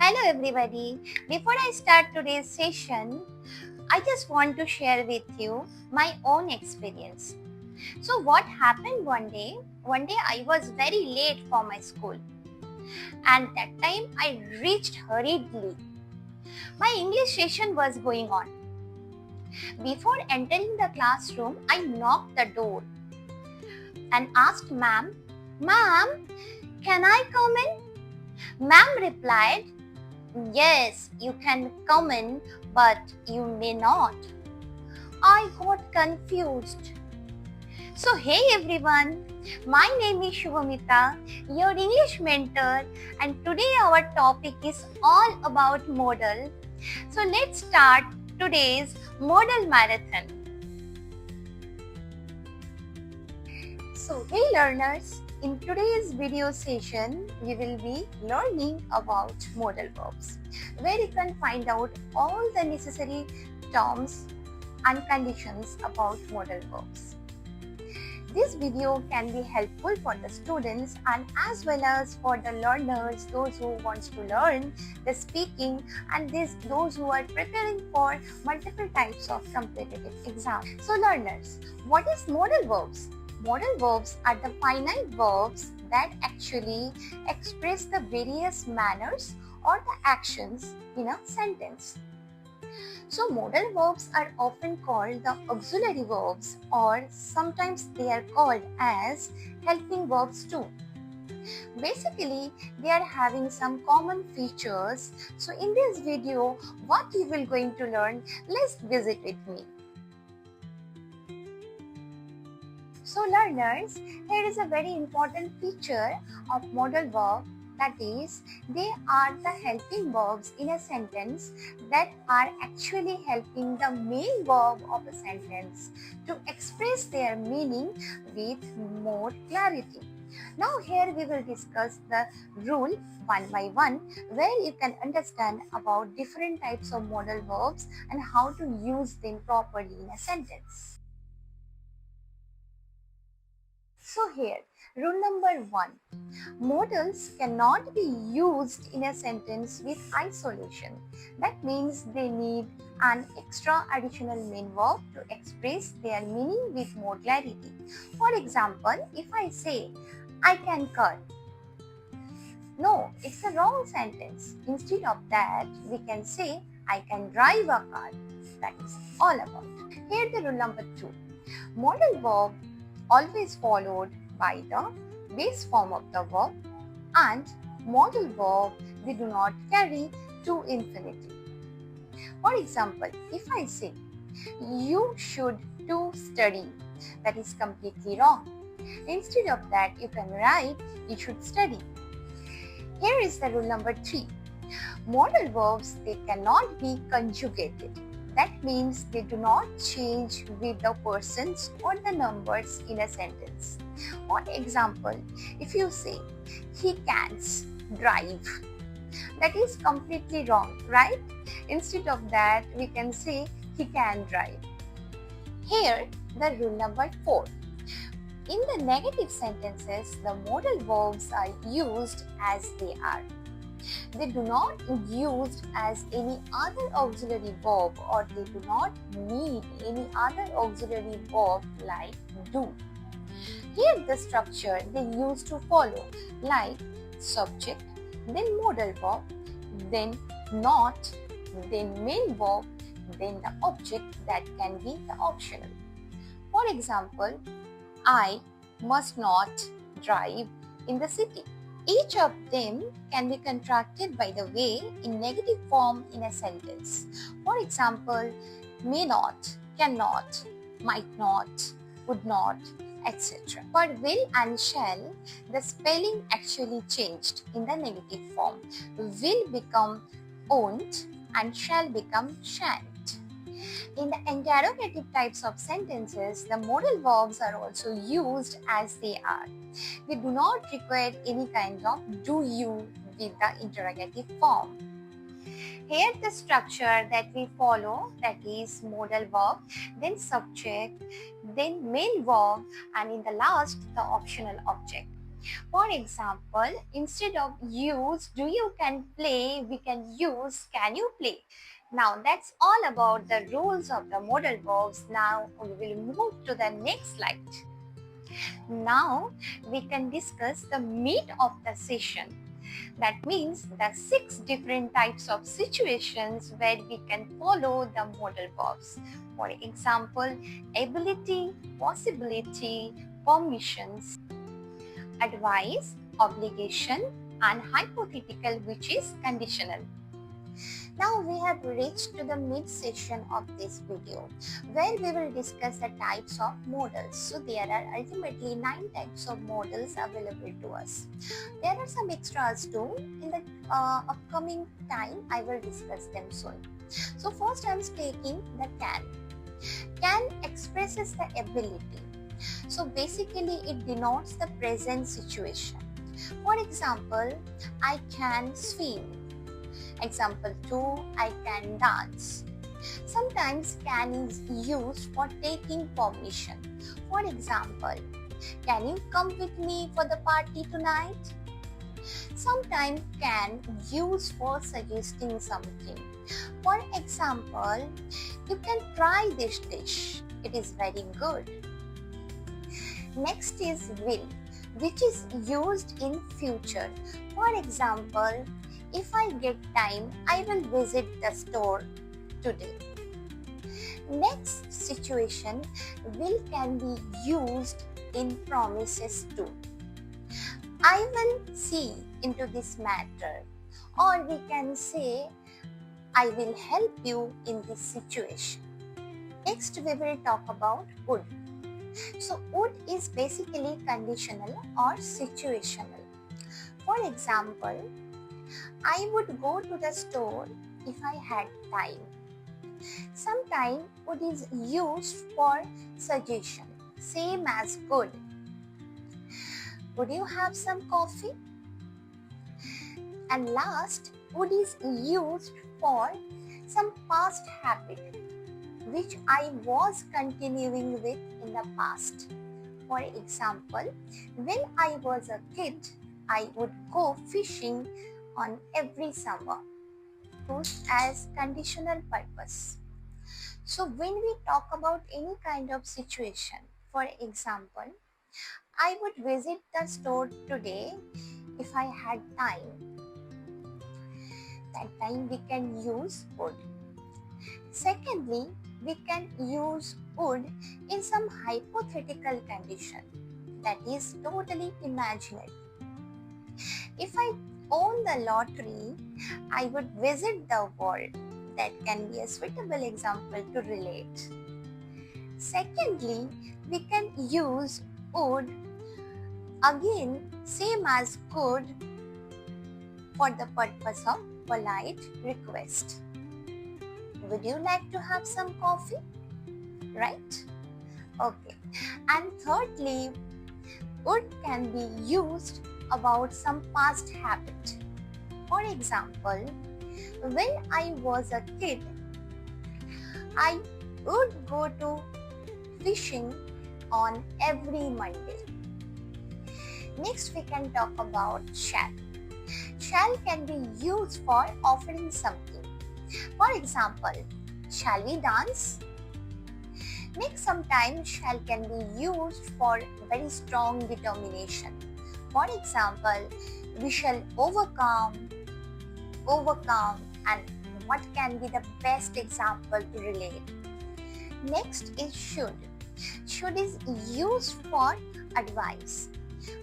Hello everybody. Before I start today's session, I just want to share with you my own experience. So what happened one day I was very late for my school, and that time I reached hurriedly. My English session was going on. Before entering the classroom, I knocked the door and asked Ma'am, can I come in? Ma'am replied, Yes, you can come in, but you may not. I got confused. So, hey everyone, my name is Suvamita, your English mentor, and today our topic is all about modal. So, let's start today's modal marathon. So, hey learners, in today's video session, we will be learning about modal verbs, where you can find out all the necessary terms and conditions about modal verbs. This video can be helpful for the students and as well as for the learners, those who want to learn the speaking and those who are preparing for multiple types of competitive exams. So learners, what is modal verbs? Modal verbs are the finite verbs that actually express the various manners or the actions in a sentence. So modal verbs are often called the auxiliary verbs, or sometimes they are called as helping verbs too. Basically, they are having some common features. So in this video, what you will going to learn, let's visit with me. So learners, here is a very important feature of modal verb, that is, they are the helping verbs in a sentence that are actually helping the main verb of a sentence to express their meaning with more clarity. Now here we will discuss the rule one by one, where you can understand about different types of modal verbs and how to use them properly in a sentence. So here, rule number 1. Modals cannot be used in a sentence with isolation. That means they need an extra additional main verb to express their meaning with more clarity. For example, if I say, I can cut. No, it's a wrong sentence. Instead of that, we can say, I can drive a car. That is all about. Here the rule number 2. Modal verb always followed by the base form of the verb, and modal verb they do not carry to infinitive. For example, if I say, you should do study, that is completely wrong. Instead of that, you can write, you should study. Here is the rule number 3. Modal verbs, they cannot be conjugated. That means they do not change with the persons or the numbers in a sentence. For example, if you say, he can't drive, that is completely wrong, right? Instead of that, we can say, he can drive. Here, the rule number 4. In the negative sentences, the modal verbs are used as they are. They do not used as any other auxiliary verb, or they do not need any other auxiliary verb like do. Here the structure they used to follow like subject, then modal verb, then not, then main verb, then the object that can be the optional. For example, I must not drive in the city. Each of them can be contracted by the way in negative form in a sentence. For example, may not, cannot, might not, would not, etc. For will and shall, the spelling actually changed in the negative form. Will become won't and shall become shan't. In the interrogative types of sentences, the modal verbs are also used as they are. They do not require any kind of do you with the interrogative form. Here the structure that we follow, that is modal verb, then subject, then main verb, and in the last the optional object. For example, instead of use do you can play, we can use can you play. Now that's all about the rules of the modal verbs. Now we will move to the next slide. Now we can discuss the meat of the session. That means the 6 different types of situations where we can follow the modal verbs. For example, ability, possibility, permissions, advice, obligation, and hypothetical, which is conditional. Now we have reached to the mid session of this video where we will discuss the types of modals. So there are ultimately 9 types of modals available to us. There are some extras too. In the upcoming time I will discuss them soon. So first I am taking the can. Can expresses the ability. So basically it denotes the present situation. For example, I can swim. Example 2, I can dance. Sometimes can is used for taking permission. For example, can you come with me for the party tonight? Sometimes can used for suggesting something. For example, you can try this dish. It is very good. Next is will, which is used in future. For example, if I get time, I will visit the store today. Next situation, will can be used in promises too. I will see into this matter, or we can say, I will help you in this situation. Next, we will talk about would. So, would is basically conditional or situational. For example, I would go to the store if I had time. Sometimes would is used for suggestion, same as could. Would you have some coffee? And last, would is used for some past habit which I was continuing with in the past. For example, when I was a kid, I would go fishing on every summer, used as conditional purpose. So when we talk about any kind of situation, for example, I would visit the store today if I had time. That time we can use would. Secondly, we can use would in some hypothetical condition, that is totally imaginary. If I own the lottery, I would visit the world. That can be a suitable example to relate. Secondly, we can use would again same as could for the purpose of polite request. Would you like to have some coffee? Right? Okay. And thirdly, would can be used about some past habit. For example, when I was a kid, I would go to fishing on every Monday. Next, we can talk about shall. Shall can be used for offering something. For example, shall we dance? Next, sometimes shall can be used for very strong determination. For example, we shall overcome, and what can be the best example to relate? Next is should. Should is used for advice.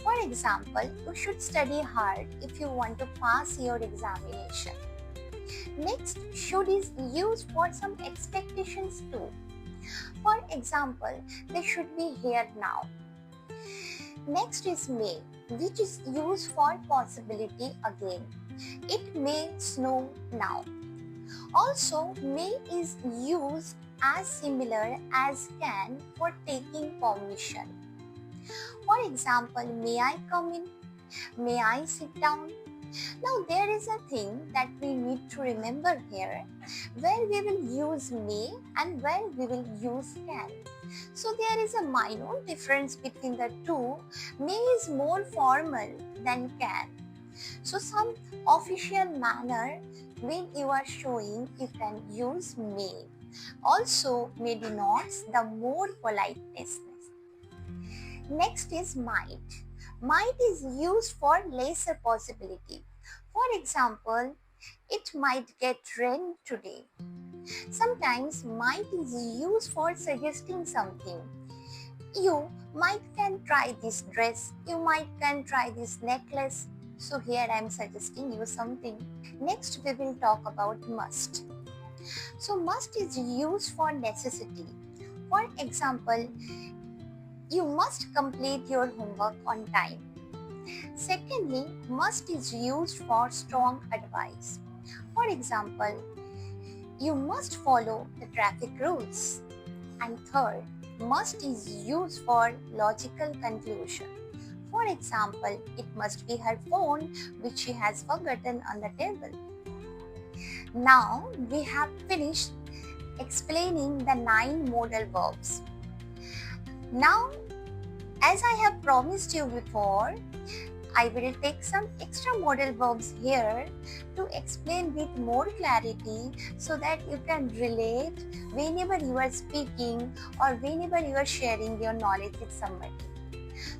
For example, you should study hard if you want to pass your examination. Next, should is used for some expectations too. For example, they should be here now. Next is may, which is used for possibility again. It may snow now. Also, may is used as similar as can for taking permission. For example, may I come in? May I sit down? Now there is a thing that we need to remember here, where we will use may and where we will use can. So there is a minor difference between the two. May is more formal than can. So some official manner when you are showing you can use may. Also may denotes the more politeness. Next is might. Might is used for lesser possibility. For example, it might get rain today. Sometimes might is used for suggesting something. You might can try this dress. You might can try this necklace. So here I am suggesting you something. Next we will talk about must. So must is used for necessity. For example, you must complete your homework on time. Secondly, must is used for strong advice. For example, you must follow the traffic rules. And third, must is used for logical conclusion. For example, it must be her phone which she has forgotten on the table. Now we have finished explaining the 9 modal verbs. Now, as I have promised you before, I will take some extra modal verbs here to explain with more clarity so that you can relate whenever you are speaking or whenever you are sharing your knowledge with somebody.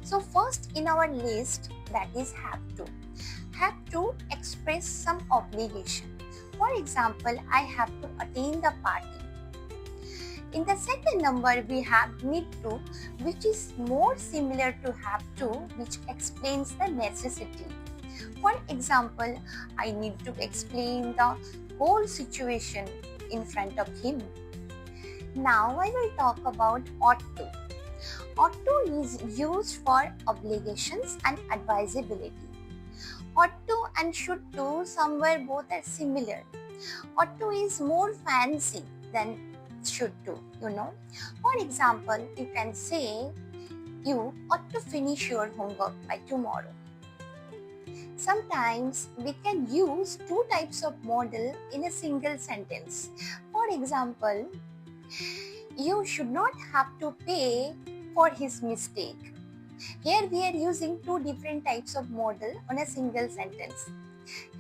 So first in our list, that is have to. Have to express some obligation. For example, I have to attend the party. In the second number, we have need to, which is more similar to have to, which explains the necessity. For example, I need to explain the whole situation in front of him. Now I will talk about ought to. Ought to is used for obligations and advisability. Ought to and should to somewhere both are similar. Ought to is more fancy than should do, For example, you can say, you ought to finish your homework by tomorrow. Sometimes we can use two types of modal in a single sentence. For example, you should not have to pay for his mistake. Here we are using two different types of modal on a single sentence.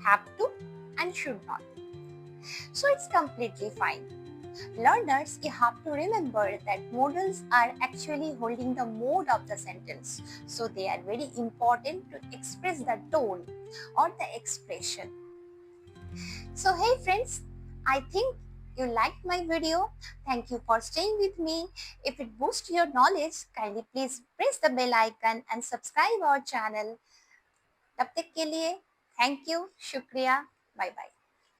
Have to and should not. So it's completely fine. Learners, you have to remember that modals are actually holding the mode of the sentence. So they are very important to express the tone or the expression. So hey friends, I think you liked my video. Thank you for staying with me. If it boosts your knowledge, kindly please press the bell icon and subscribe our channel. तब तक के लिए thank you, शुक्रिया, bye bye.